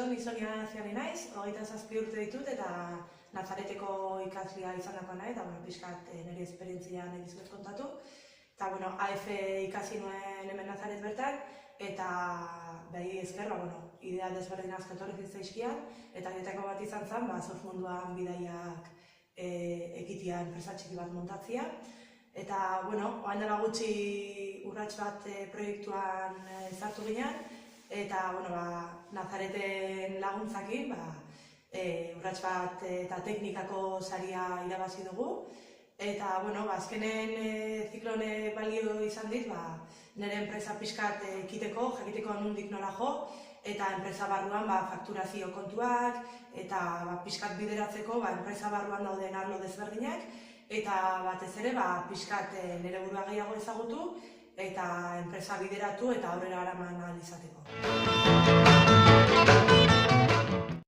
ni Sonia Ziane naiz, 27 urte ditut eta Nazareteko ikaslea izandakoa nahi, eta pixkat nire esperientzia nahi dizuet kontatu. Eta, AF ikasi nuen hemen Nazaret bertan, eta behi esker, idea desberdin asko etorri zitzaizkian, eta horietako bat izan zen, surf munduan bidaiak ekitia enpresa txiki bat montatzia. Eta, orain dela gutxi urrats bat proiektuan sartu ginen, eta, Nazareten laguntzakin, urrats bat eta teknikako saria irabazi dugu. Eta, azkenen ziklone balio izan dit, nire enpresa pixkat ekiteko, jakiteko nondik nora jo, eta enpresa barruan fakturazio kontuak, eta pixkat bideratzeko enpresa barruan dauden arlo desberdinak, eta batez ere pixkat nire burua gehiago ezagutu, eta enpresa bideratu eta aurrera eraman ahal izateko.